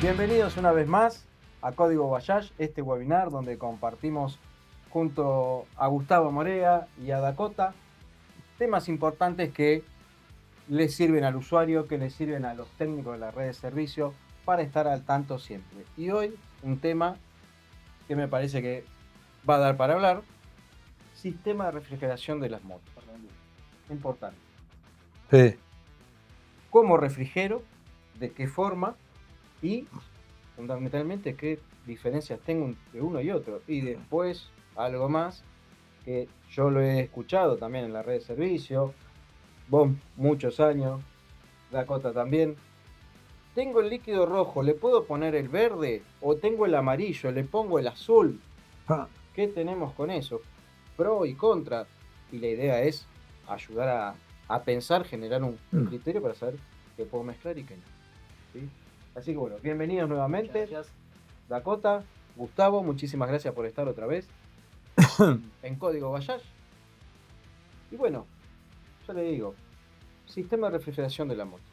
Bienvenidos una vez más a Código Bayash, este webinar donde compartimos junto a Gustavo Morea y a Dakota temas importantes que le sirven al usuario, que le sirven a los técnicos de la red de servicio para estar al tanto siempre. Y hoy un tema que me parece que va a dar para hablar: sistema de refrigeración de las motos. Importante. Sí. ¿Cómo refrigero? ¿De qué forma? Y fundamentalmente qué diferencias tengo entre uno y otro. Y después algo más que yo lo he escuchado también en la red de servicio, vos muchos años, Dakota también. Tengo el líquido rojo, ¿le puedo poner el verde? ¿O tengo el amarillo, le pongo el azul? ¿Qué tenemos con eso? Pro y contra. Y la idea es ayudar a pensar, generar un criterio para saber qué puedo mezclar y qué no. ¿Sí? Así que bueno, bienvenidos nuevamente. Gracias. Dakota, Gustavo, muchísimas gracias por estar otra vez en Código Bayash. Y bueno, yo le digo, sistema de refrigeración de la moto.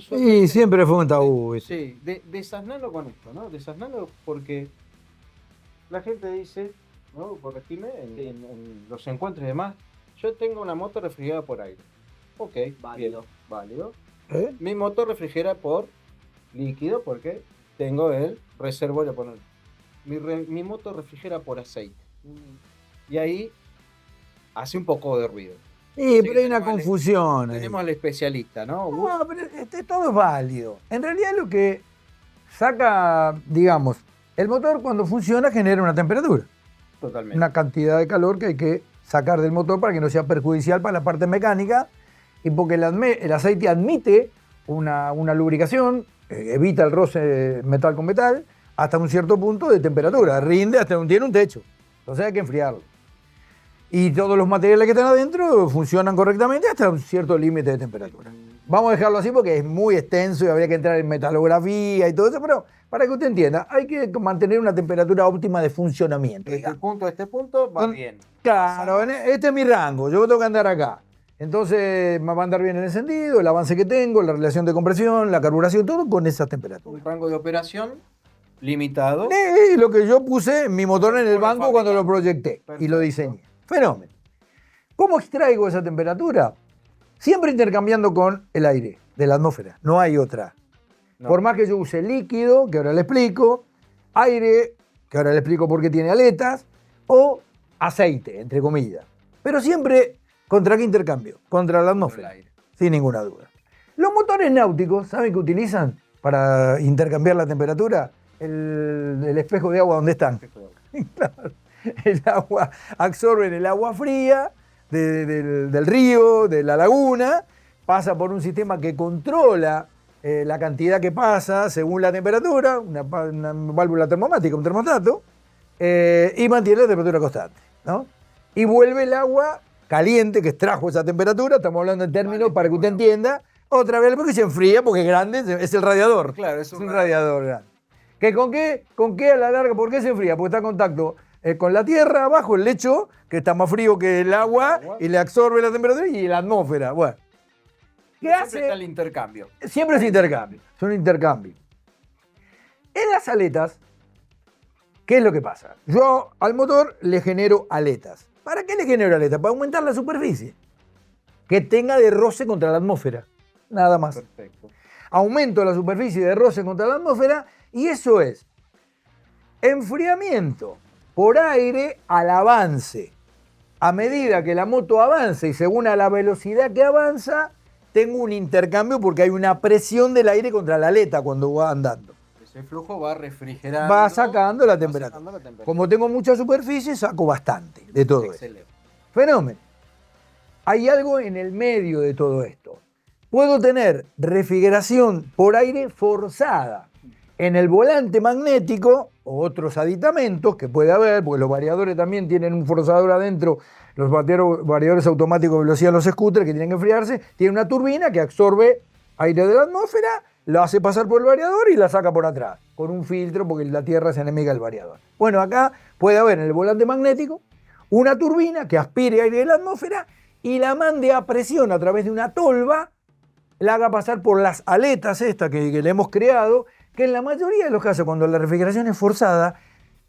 Y siempre fue un tabú. Sí, desasnalo con esto, ¿no? Desasnalo porque la gente dice, ¿no? Corregime, en los encuentros y demás, yo tengo una moto refrigerada por aire. Ok, Válido. bien, válido. ¿Eh? Mi motor refrigera por líquido porque tengo el reservorio. Mi motor refrigera por aceite. Y ahí hace un poco de ruido. Sí, Así pero que hay una confusión ahí. Tenemos al especialista, ¿no? No, pero todo es válido. En realidad lo que saca, digamos, el motor cuando funciona genera una temperatura. Totalmente. Una cantidad de calor que hay que sacar del motor para que no sea perjudicial para la parte mecánica y porque el aceite admite una lubricación, evita el roce metal con metal hasta un cierto punto de temperatura, rinde tiene un techo, entonces hay que enfriarlo. Y todos los materiales que están adentro funcionan correctamente hasta un cierto límite de temperatura. Vamos a dejarlo así porque es muy extenso y habría que entrar en metalografía y todo eso, pero para que usted entienda, hay que mantener una temperatura óptima de funcionamiento. De este punto a este punto va bien. Claro, este es mi rango, yo tengo que andar acá. Entonces me va a andar bien el encendido, el avance que tengo, la relación de compresión, la carburación, todo con esa temperatura. Un rango de operación limitado. Y lo que yo puse en mi motor en el banco cuando lo proyecté y lo diseñé. Fenómeno. ¿Cómo extraigo esa temperatura? Siempre intercambiando con el aire de la atmósfera, no hay otra. No. Por más que yo use líquido, que ahora le explico, aire, que ahora le explico por qué tiene aletas, o aceite, entre comillas. Pero siempre, ¿contra qué intercambio? Contra la atmósfera, el aire. sin ninguna duda. Los motores náuticos, ¿saben qué utilizan para intercambiar la temperatura? El espejo de agua donde están. Claro. El agua, absorben el agua fría del río, de la laguna, pasa por un sistema que controla la cantidad que pasa según la temperatura, una válvula termomática, un termostato, y mantiene la temperatura constante, ¿no? Y vuelve el agua caliente que extrajo esa temperatura, estamos hablando en términos para que usted entienda, otra vez porque se enfría, porque es grande, es el radiador. Claro, es un radiador grande. ¿Con qué a la larga? ¿Por qué se enfría? Porque está en contacto con la tierra abajo, el lecho, que está más frío que el agua, y le absorbe la temperatura, y la atmósfera. Bueno, ¿qué hace? Siempre está el intercambio. Siempre es intercambio, es un intercambio. En las aletas, ¿qué es lo que pasa? Yo al motor le genero aletas. ¿Para qué le genero aletas? Para aumentar la superficie. Que tenga de roce contra la atmósfera. Nada más. Perfecto. Aumento la superficie de roce contra la atmósfera y eso es enfriamiento por aire al avance. A medida que la moto avance y según a la velocidad que avanza, tengo un intercambio porque hay una presión del aire contra la aleta cuando va andando. Ese flujo va refrigerando. Va sacando la temperatura. Como tengo mucha superficie, saco bastante de todo esto. Fenómeno. Hay algo en el medio de todo esto. Puedo tener refrigeración por aire forzada en el volante magnético o otros aditamentos que puede haber, porque los variadores también tienen un forzador adentro, los variadores automáticos de velocidad de los scooters que tienen que enfriarse, tiene una turbina que absorbe aire de la atmósfera, lo hace pasar por el variador y la saca por atrás, con un filtro porque la Tierra es enemiga del variador. Bueno, acá puede haber en el volante magnético una turbina que aspire aire de la atmósfera y la mande a presión a través de una tolva, la haga pasar por las aletas estas que le hemos creado, que en la mayoría de los casos, cuando la refrigeración es forzada,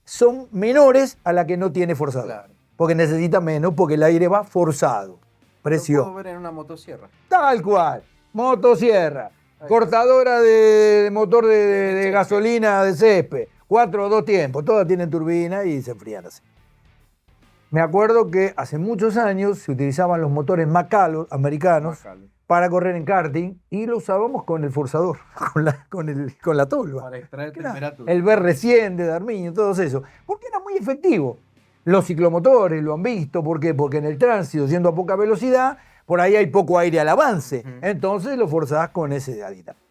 son menores a la que no tiene forzado. Claro. Porque necesita menos, porque el aire va forzado. Presión. Lo puedo ver en una motosierra. Tal cual. Motosierra. Cortadora de motor de gasolina de césped. 4 o 2 tiempos. Todas tienen turbina y se enfrían así. Me acuerdo que hace muchos años se utilizaban los motores Macalo americanos para correr en karting y lo usábamos con el forzador, con la tolva. Para extraer temperatura. El BR100 de Darmiño, todo eso. Porque era muy efectivo. Los ciclomotores lo han visto. ¿Por qué? Porque en el tránsito, yendo a poca velocidad, por ahí hay poco aire al avance. Entonces lo forzás con ese aditamento.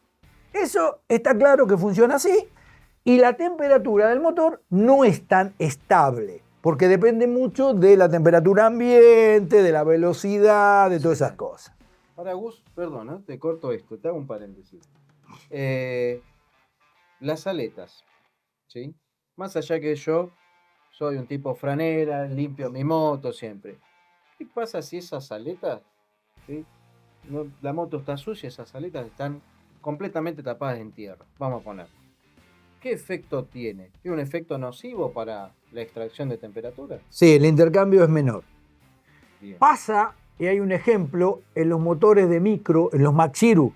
Eso está claro que funciona así. Y la temperatura del motor no es tan estable, porque depende mucho de la temperatura ambiente, de la velocidad, de todas esas cosas. Ahora, Gus, perdona, te corto esto, te hago un paréntesis. Las aletas, ¿sí? Más allá que yo soy un tipo franera, limpio mi moto siempre. ¿Qué pasa si esas aletas, ¿sí? La moto está sucia, esas aletas están completamente tapadas en tierra? Vamos a poner. ¿Qué efecto tiene? ¿Tiene un efecto nocivo para la extracción de temperatura? Sí, el intercambio es menor. Bien. Pasa, y hay un ejemplo, en los motores de micro, en los Maxiru,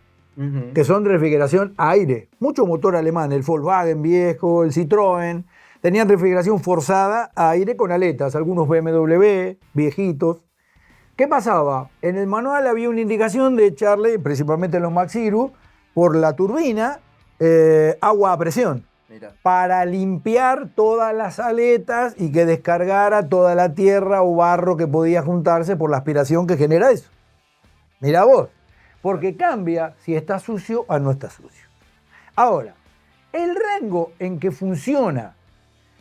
que son de refrigeración a aire. Mucho motor alemán, el Volkswagen viejo, el Citroën, tenían refrigeración forzada a aire con aletas, algunos BMW viejitos. ¿Qué pasaba? En el manual había una indicación de echarle, principalmente en los Maxiru, por la turbina, agua a presión. Mirá. Para limpiar todas las aletas y que descargara toda la tierra o barro que podía juntarse por la aspiración que genera eso. Mirá vos, porque cambia si está sucio o no está sucio. Ahora, el rango en que funciona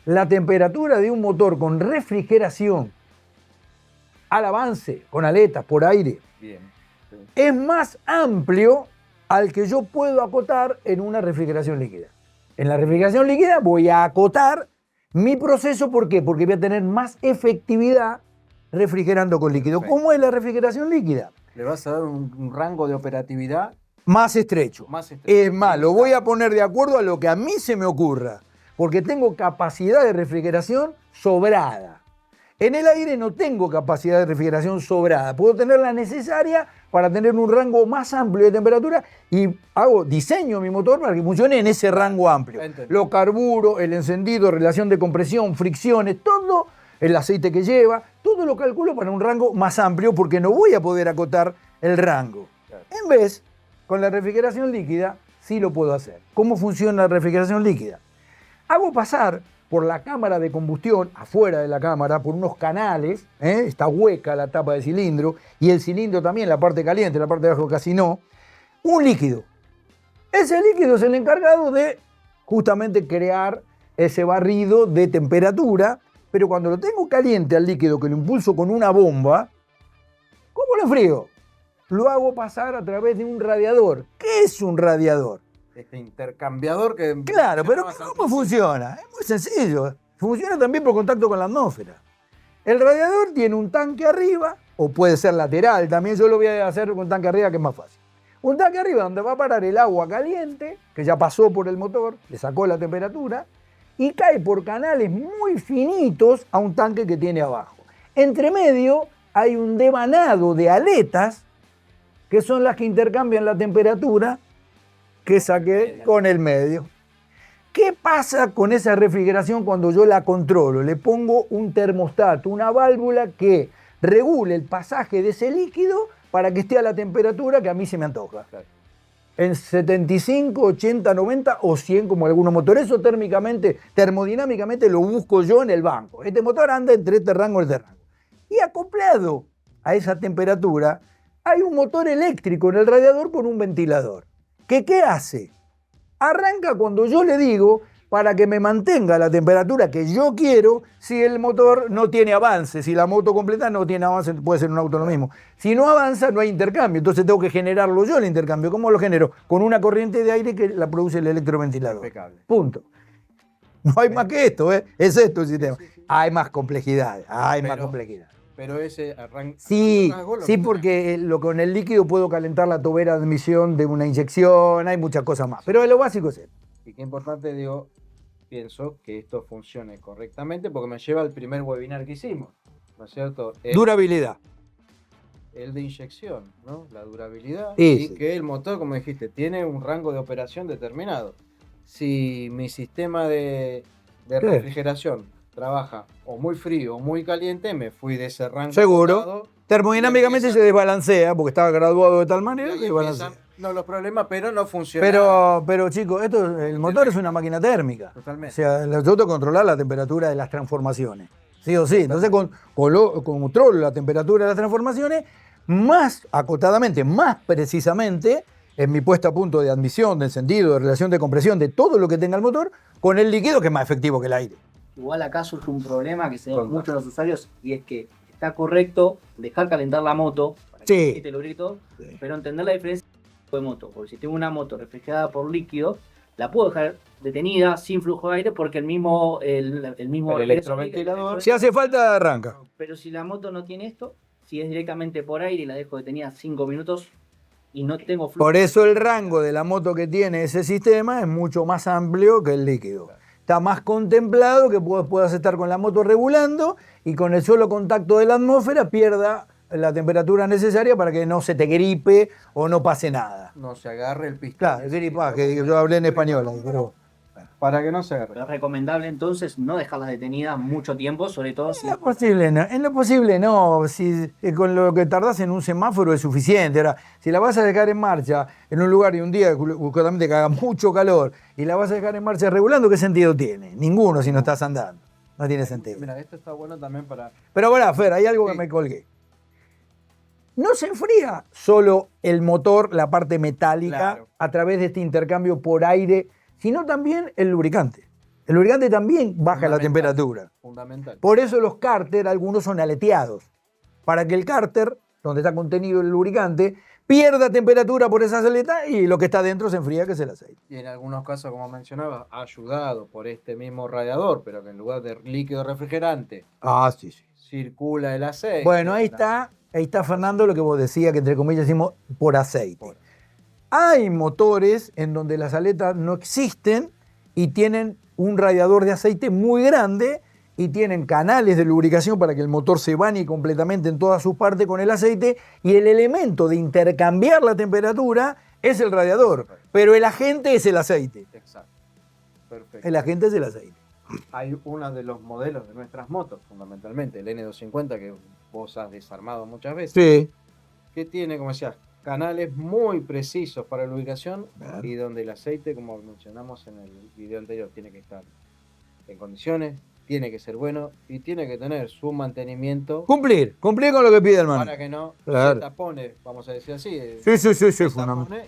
la temperatura de un motor con refrigeración al avance, con aletas, por aire, bien, sí, es más amplio al que yo puedo acotar en una refrigeración líquida. En la refrigeración líquida voy a acotar mi proceso, ¿por qué? Porque voy a tener más efectividad refrigerando con líquido. Perfecto. ¿Cómo es la refrigeración líquida? Le vas a dar un rango de operatividad más estrecho. Es más, lo voy a poner de acuerdo a lo que a mí se me ocurra, porque tengo capacidad de refrigeración sobrada. En el aire no tengo capacidad de refrigeración sobrada. Puedo tener la necesaria para tener un rango más amplio de temperatura y diseño mi motor para que funcione en ese rango amplio. Entiendo. Lo carburo, el encendido, relación de compresión, fricciones, todo, el aceite que lleva, todo lo calculo para un rango más amplio porque no voy a poder acotar el rango. Claro. En vez, con la refrigeración líquida, sí lo puedo hacer. ¿Cómo funciona la refrigeración líquida? Hago pasar por la cámara de combustión, afuera de la cámara, por unos canales, está hueca la tapa del cilindro, y el cilindro también, la parte caliente, la parte de abajo casi no, un líquido. Ese líquido es el encargado de justamente crear ese barrido de temperatura, pero cuando lo tengo caliente al líquido, que lo impulso con una bomba, ¿cómo lo enfrío? Lo hago pasar a través de un radiador. ¿Qué es un radiador? Este intercambiador que... Claro, pero ¿cómo funciona? Es muy sencillo. Funciona también por contacto con la atmósfera. El radiador tiene un tanque arriba, o puede ser lateral, también yo lo voy a hacer con tanque arriba, que es más fácil. Un tanque arriba donde va a parar el agua caliente, que ya pasó por el motor, le sacó la temperatura, y cae por canales muy finitos a un tanque que tiene abajo. Entre medio hay un devanado de aletas, que son las que intercambian la temperatura que saqué con el medio. ¿Qué pasa con esa refrigeración cuando yo la controlo? Le pongo un termostato, una válvula que regule el pasaje de ese líquido para que esté a la temperatura que a mí se me antoja. En 75, 80, 90 o 100 como algunos motores. Eso termodinámicamente lo busco yo en el banco. Este motor anda entre este rango y este rango. Y acoplado a esa temperatura hay un motor eléctrico en el radiador con un ventilador. ¿Qué hace? Arranca cuando yo le digo para que me mantenga la temperatura que yo quiero si el motor no tiene avance. Si la moto completa no tiene avance, puede ser un auto lo mismo. Si no avanza, no hay intercambio. Entonces tengo que generarlo yo el intercambio. ¿Cómo lo genero? Con una corriente de aire que la produce el electroventilador. Impecable. Punto. No hay más que esto, ¿eh? Es esto el sistema. Sí. Hay más complejidad. Más complejidad. Pero ese arranca... Sí, porque con el líquido puedo calentar la tobera de admisión de una inyección, hay muchas cosas más. Pero lo básico es esto. Y qué importante, digo, pienso que esto funcione correctamente porque me lleva al primer webinar que hicimos, ¿no es cierto? Durabilidad. El de inyección, ¿no? La durabilidad Sí. Que el motor, como dijiste, tiene un rango de operación determinado. Si mi sistema de refrigeración trabaja o muy frío o muy caliente, me fui de ese rango. Seguro. Termodinámicamente se desbalancea porque estaba graduado de tal manera que desbalancea. No los problemas, pero no funciona. Pero chicos, el motor es una máquina térmica. Totalmente. O sea, yo tengo que controlar la temperatura de las transformaciones. Sí o sí. Entonces controlo la temperatura de las transformaciones más acotadamente, más precisamente, en mi puesta a punto de admisión, de encendido, de relación de compresión, de todo lo que tenga el motor, con el líquido que es más efectivo que el aire. Igual acá surge un problema que se da mucho a los usuarios y es que está correcto dejar calentar la moto para que quite el lubrito, pero entender la diferencia de moto. Porque si tengo una moto refrigerada por líquido, la puedo dejar detenida sin flujo de aire porque el mismo electroventilador, si hace falta, arranca. Pero si la moto no tiene esto, si es directamente por aire y la dejo detenida 5 minutos y no tengo flujo. Por eso el rango de la moto que tiene ese sistema es mucho más amplio que el líquido. Está más contemplado que puedas estar con la moto regulando y con el solo contacto de la atmósfera pierda la temperatura necesaria para que no se te gripe o no pase nada. No se agarre el pistón. Claro, el gripaje, yo hablé en español, pero... Para que no se agarre. Pero es recomendable entonces no dejarlas detenidas mucho tiempo, sobre todo si... En lo posible no, si con lo que tardás en un semáforo es suficiente. Ahora, si la vas a dejar en marcha en un lugar y un día justamente que haga mucho calor y la vas a dejar en marcha regulando, ¿qué sentido tiene? Ninguno si no estás andando. No tiene sentido. Mira, esto está bueno también para... Pero bueno, Fer, hay algo que me colgué. No se enfría solo el motor, la parte metálica, a través de este intercambio por aire, sino también el lubricante. El lubricante también baja la temperatura. Fundamental. Por eso los cárter, algunos son aleteados. Para que el cárter, donde está contenido el lubricante, pierda temperatura por esas aletas y lo que está dentro se enfría, que es el aceite. Y en algunos casos, como mencionaba, ayudado por este mismo radiador, pero que en lugar de líquido refrigerante, circula el aceite. Bueno, ahí está, Fernando, lo que vos decías, que entre comillas decimos por aceite. Hay motores en donde las aletas no existen y tienen un radiador de aceite muy grande y tienen canales de lubricación para que el motor se bañe completamente en todas sus partes con el aceite y el elemento de intercambiar la temperatura es el radiador, pero el agente es el aceite. Exacto. Perfecto. El agente es el aceite. Hay uno de los modelos de nuestras motos, fundamentalmente, el N250, que vos has desarmado muchas veces, que tiene, como decías, canales muy precisos para la lubricación y donde el aceite, como mencionamos en el video anterior, tiene que estar en condiciones, tiene que ser bueno y tiene que tener su mantenimiento. Cumplir con lo que pide el man. Para que no se tapone, vamos a decir así. Sí,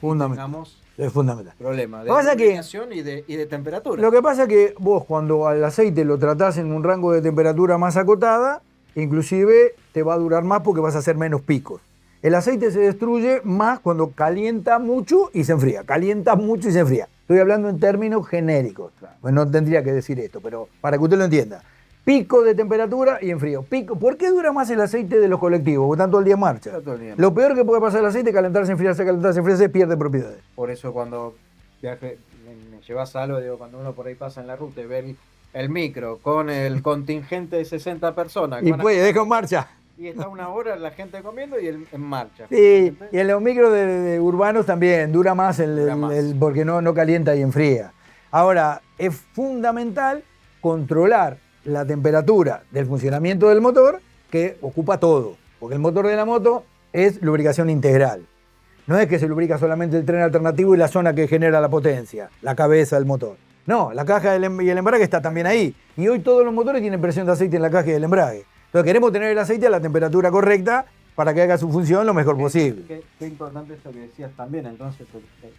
fundamental. Es fundamental. Problema de lubricación y de temperatura. Lo que pasa es que vos cuando al aceite lo tratás en un rango de temperatura más acotada, inclusive te va a durar más porque vas a hacer menos picos. El aceite se destruye más cuando calienta mucho y se enfría. Calienta mucho y se enfría. Estoy hablando en términos genéricos. Claro. Pues no tendría que decir esto, pero para que usted lo entienda. Pico de temperatura y enfrío. Pico. ¿Por qué dura más el aceite de los colectivos? Porque están todo el día en marcha. Lo peor que puede pasar el aceite es calentarse, enfriarse, pierde propiedades. Por eso cuando me llevas algo, digo, cuando uno por ahí pasa en la ruta y ve el micro con el contingente de 60 personas. Y pues deja en marcha. Y está una hora la gente comiendo y en marcha. Sí, y en los micros de urbanos también dura más, porque no calienta y enfría. Ahora, es fundamental controlar la temperatura del funcionamiento del motor, que ocupa todo. Porque el motor de la moto es lubricación integral. No es que se lubrica solamente el tren alternativo y la zona que genera la potencia, la cabeza del motor. No, la caja y el embrague está también ahí. Y hoy todos los motores tienen presión de aceite en la caja y el embrague. Entonces queremos tener el aceite a la temperatura correcta para que haga su función lo mejor posible. Qué importante esto que decías también. Entonces,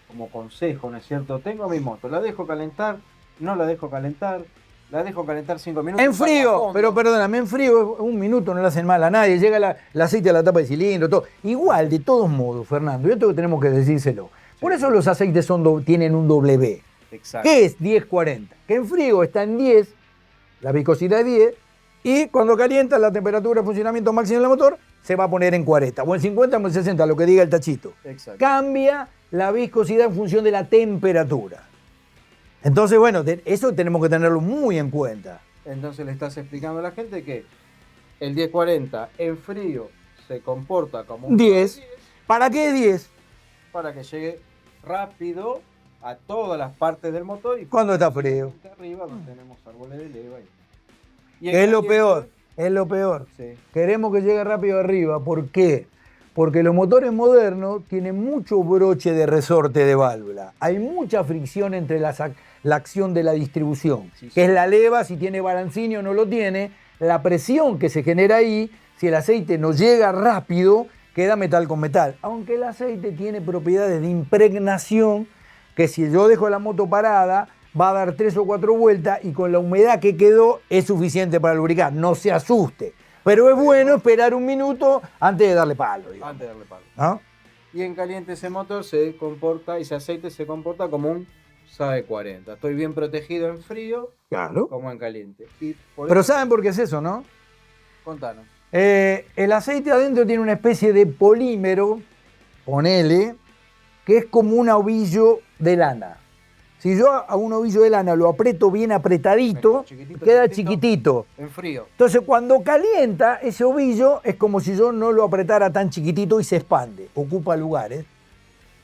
como consejo, ¿no es cierto? Tengo mi moto, la dejo calentar, no la dejo calentar, la dejo calentar 5 minutos. En frío, pero perdóname, en frío un minuto no le hacen mal a nadie. Llega el aceite a la tapa de cilindro, todo. Igual, de todos modos, Fernando, y esto tenemos que decírselo. Por eso los aceites tienen un W. Exacto. ¿Qué es 10-40? Que en frío está en 10, la viscosidad es 10, y cuando calienta la temperatura de funcionamiento máximo del motor se va a poner en 40, o en 50 o en 60, lo que diga el tachito. Exacto. Cambia la viscosidad en función de la temperatura. Entonces, bueno, eso tenemos que tenerlo muy en cuenta. Entonces le estás explicando a la gente que el 1040 en frío se comporta como un 10. ¿Para qué 10? Para que llegue rápido a todas las partes del motor. Y cuando está frío. Arriba donde tenemos árboles de leva. Es lo peor, es lo peor. Sí. Queremos que llegue rápido arriba. ¿Por qué? Porque los motores modernos tienen mucho broche de resorte de válvula. Hay mucha fricción entre la acción de la distribución, que es la leva, si tiene balancín o no lo tiene, la presión que se genera ahí, si el aceite no llega rápido, queda metal con metal. Aunque el aceite tiene propiedades de impregnación, que si yo dejo la moto parada, va a dar 3 o 4 vueltas y con la humedad que quedó es suficiente para lubricar. No se asuste. Pero es bueno esperar un minuto antes de darle palo. Digamos. Antes de darle palo. ¿No? Y en caliente ese motor se comporta, ese aceite se comporta como un SAE 40. Estoy bien protegido en frío, claro, como en caliente. Pero ¿saben por qué es eso, no? Contanos. El aceite adentro tiene una especie de polímero, ponele, que es como un ovillo de lana. Si yo a un ovillo de lana lo aprieto bien apretadito, queda chiquitito. En frío. Entonces cuando calienta, ese ovillo es como si yo no lo apretara tan chiquitito y se expande, ocupa lugares.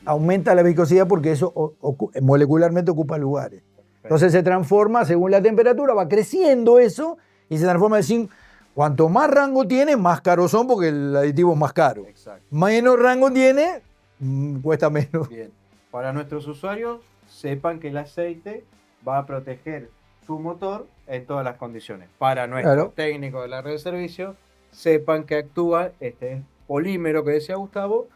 Aumenta la viscosidad porque eso molecularmente ocupa lugares. Entonces se transforma según la temperatura, va creciendo eso y se transforma en zinc. Cuanto más rango tiene, más caros son porque el aditivo es más caro. Exacto. Menos rango tiene, cuesta menos. Bien. Para nuestros usuarios, sepan que el aceite va a proteger su motor en todas las condiciones. Para nuestros técnicos de la red de servicio, sepan que actúa este polímero que decía Gustavo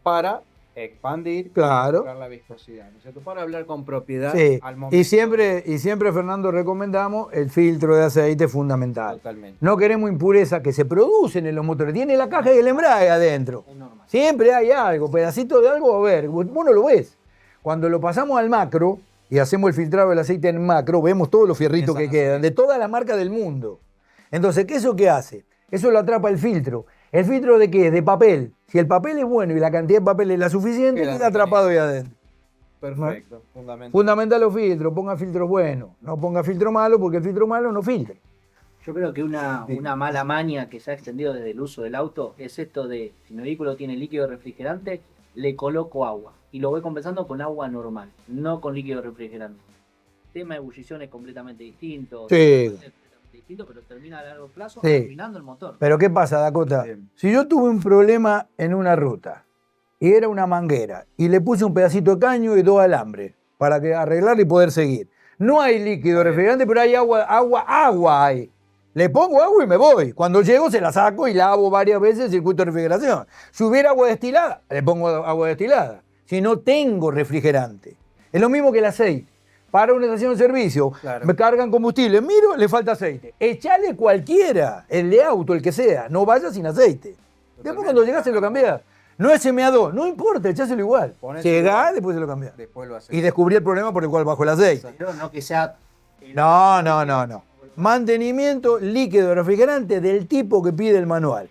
para expandir y mejorar la viscosidad, ¿no es cierto? Para hablar con propiedad al momento. Y siempre, Fernando, recomendamos el filtro de aceite fundamental. Totalmente. No queremos impurezas que se producen en los motores. Tiene la caja y el embrague adentro. Siempre hay algo, pedacito de algo, a ver, vos no lo ves. Cuando lo pasamos al macro y hacemos el filtrado del aceite en macro, vemos todos los fierritos que quedan, de toda la marca del mundo. Entonces, ¿qué eso qué hace? Eso lo atrapa el filtro. ¿El filtro de qué? De papel. Si el papel es bueno y la cantidad de papel es la suficiente, queda atrapado ahí adentro. Perfecto, ¿no? fundamental. Fundamental los filtros, ponga filtros buenos, no ponga filtro malo porque el filtro malo no filtra. Yo creo que una mala maña que se ha extendido desde el uso del auto es esto de, si mi vehículo tiene líquido refrigerante, le coloco agua y lo voy compensando con agua normal, no con líquido refrigerante. El tema de ebullición es completamente distinto. Sí. Distinto, pero termina a largo plazo arruinando el motor. Pero ¿qué pasa, Dakota? Si yo tuve un problema en una ruta y era una manguera y le puse un pedacito de caño y 2 alambres para arreglarla y poder seguir. No hay líquido refrigerante, pero hay agua hay. Le pongo agua y me voy. Cuando llego se la saco y lavo varias veces el circuito de refrigeración. Si hubiera agua destilada, le pongo agua destilada. Si no tengo refrigerante. Es lo mismo que el aceite. Para una estación de servicio, me cargan combustible, miro, le falta aceite. Echale cualquiera, el de auto, el que sea, no vaya sin aceite. Después cuando llegás se lo cambiás. No es SMA2, no importa, echáselo igual. Llegá, después se lo cambiás. Y descubrí el problema por el cual bajó el aceite. Pero no que sea... No. Mantenimiento líquido refrigerante del tipo que pide el manual.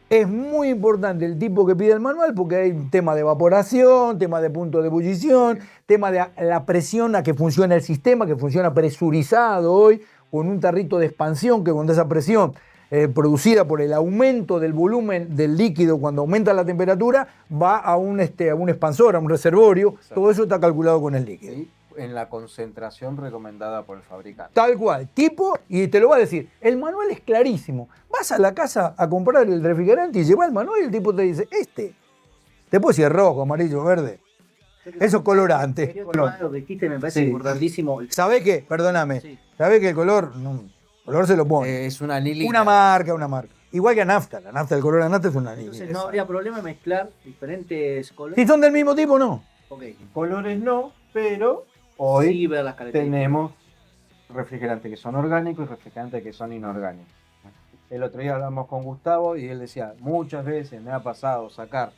Es muy importante el tipo que pide el manual porque hay un tema de evaporación, tema de punto de ebullición, tema de la presión a que funciona el sistema, que funciona presurizado hoy, con un tarrito de expansión que cuando esa presión producida por el aumento del volumen del líquido cuando aumenta la temperatura va a un expansor, a un reservorio. Exacto. Todo eso está calculado con el líquido. Sí, en la concentración recomendada por el fabricante. Tal cual, tipo, y te lo va a decir, el manual es clarísimo. Vas a la casa a comprar el refrigerante y llevas el manual y el tipo te dice, te puede decir rojo, amarillo, verde. Eso es colorante. Lo que dijiste me parece importantísimo. ¿Sabés qué? Perdóname. Sí. ¿Sabés que el color? No, el color se lo pone. Es una línea. Una marca. Igual que a nafta. La nafta, el color de la nafta es una línea. Entonces no habría problema en mezclar diferentes colores. Si son del mismo tipo, no. Okay. Colores no, pero hoy tenemos refrigerantes que son orgánicos y refrigerantes que son inorgánicos. El otro día hablamos con Gustavo y él decía, muchas veces me ha pasado sacar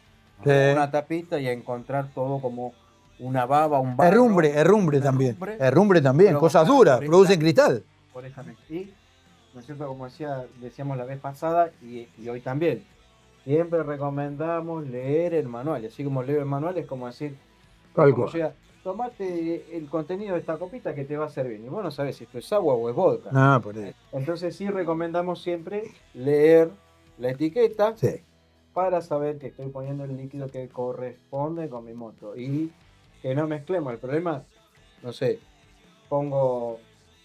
una tapita y encontrar todo como una baba, un barro. Herrumbre también, cosas duras, producen cristal. Por esa y, ¿no es cierto? Como decíamos la vez pasada y hoy también, siempre recomendamos leer el manual. Y así como leer el manual es como decir, tomate el contenido de esta copita que te va a hacer bien. Y vos no sabés si esto es agua o es vodka. Ah, por eso. Entonces sí recomendamos siempre leer la etiqueta para saber que estoy poniendo el líquido que corresponde con mi moto. Y que no mezclemos. El problema, no sé, pongo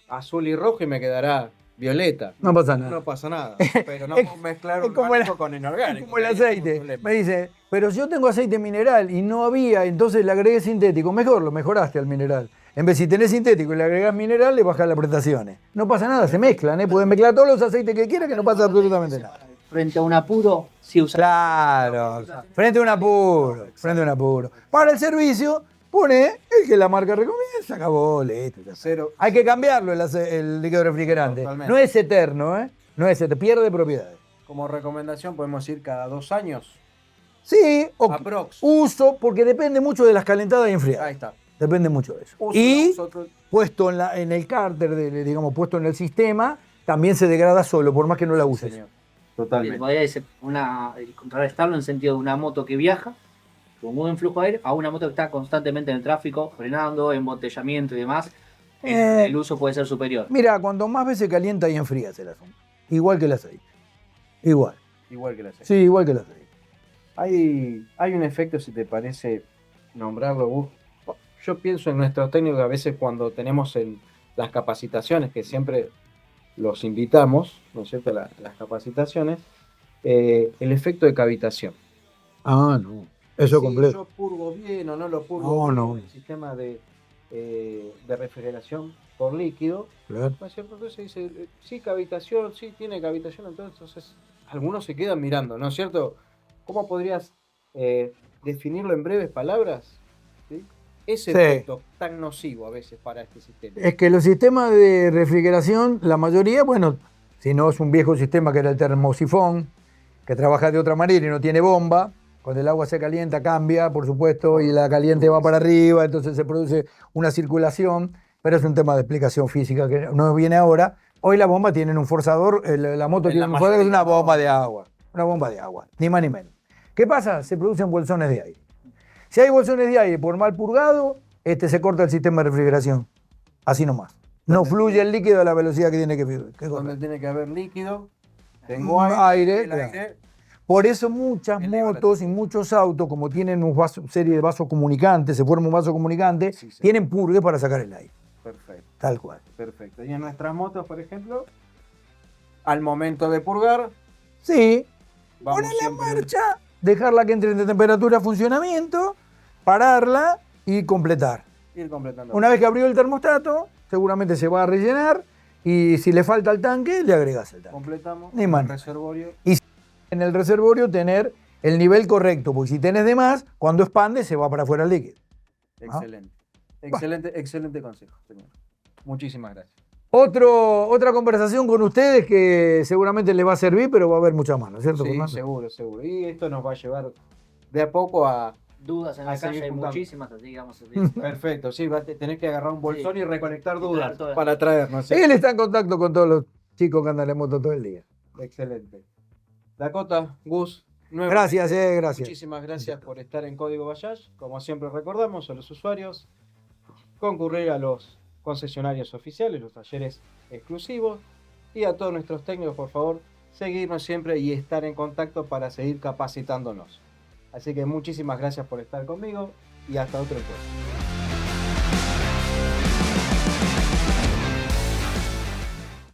azul y rojo y me quedará violeta. No pasa nada. No pasa nada. Pero no puedo mezclar orgánico con inorgánico. Como el aceite. Me dice, pero yo tengo aceite mineral y no había, entonces le agregué sintético. Mejor, lo mejoraste al mineral. En vez si tenés sintético y le agregás mineral, le bajás las prestaciones. No pasa nada, se mezclan, ¿eh? Pueden mezclar todos los aceites que quieran que no pasa absolutamente nada. Frente a un apuro, sí usa. Claro, frente a un apuro, frente a un apuro. Para el servicio, pone el que la marca recomienda, se acabó, listo. Hay que cambiarlo el líquido refrigerante. Totalmente. No es eterno, ¿eh? No es eterno, pierde propiedades. Como recomendación podemos ir cada 2 años. Sí, uso, porque depende mucho de las calentadas y enfriadas. Ahí está. Depende mucho de eso. Puesto en el cárter, digamos, puesto en el sistema, también se degrada solo, por más que no la uses. Señor. Totalmente. Podría contrarrestarlo en el sentido de una moto que viaja con muy buen flujo de aire a una moto que está constantemente en el tráfico, frenando, embotellamiento y demás. El uso puede ser superior. Mira, cuanto más veces calienta y enfrías el asunto. Igual que el aceite. Igual. Igual que el aceite. Sí, igual que el aceite. Hay un efecto, si te parece nombrarlo, Gus. Yo pienso en nuestros técnicos a veces cuando tenemos las capacitaciones, que siempre los invitamos, ¿no es cierto?, las capacitaciones, el efecto de cavitación. Ah, no. Eso si completo. yo purgo bien o no lo purgo no. el sistema de refrigeración por líquido, claro. ¿no es cierto? Entonces dice, sí, cavitación, sí, tiene cavitación, entonces algunos se quedan mirando, ¿no es cierto? ¿Cómo podrías definirlo en breves palabras? ¿Sí? Ese efecto tan nocivo a veces para este sistema. Es que los sistemas de refrigeración, la mayoría, bueno, si no es un viejo sistema que era el termosifón, que trabaja de otra manera y no tiene bomba, cuando el agua se calienta cambia, por supuesto, y la caliente va para arriba, entonces se produce una circulación, pero es un tema de explicación física que no viene ahora. Hoy las bombas tienen un forzador, la moto tiene un forzador que es una bomba de agua, ni más ni menos. ¿Qué pasa? Se producen bolsones de aire. Si hay bolsones de aire por mal purgado, se corta el sistema de refrigeración. Así nomás. No fluye el líquido a la velocidad que tiene que fluir. Donde tiene que haber líquido, tengo aire. Por eso muchas motos y muchos autos, como tienen una serie de vasos comunicantes, se forma un vaso comunicante, tienen purgue para sacar el aire. Perfecto. Tal cual. Perfecto. Y en nuestras motos, por ejemplo, al momento de purgar, poner la marcha, dejarla que entre en temperatura de funcionamiento, pararla y completar. Ir completando. Una vez que abrió el termostato, seguramente se va a rellenar y si le falta el tanque, le agregas el tanque. Completamos el reservorio. Y en el reservorio tener el nivel correcto, porque si tenés de más, cuando expande se va para afuera el líquido. Excelente. Excelente consejo, señor. Muchísimas gracias. Otra conversación con ustedes que seguramente les va a servir, pero va a haber muchas más, ¿no es cierto, Fernando? Seguro. Y esto nos va a llevar de a poco a... Dudas en la calle hay muchísimas, así digamos. Perfecto, tenés que agarrar un bolsón y reconectar dudas para traernos. Él está en contacto con todos los chicos que andan en moto todo el día. Excelente. Dakota, Gus, gracias. Muchísimas gracias por estar en Código Bayash. Como siempre recordamos a los usuarios, concurrir a los concesionarios oficiales, los talleres exclusivos, y a todos nuestros técnicos, por favor, seguirnos siempre y estar en contacto para seguir capacitándonos. Así que muchísimas gracias por estar conmigo y hasta otro encuentro.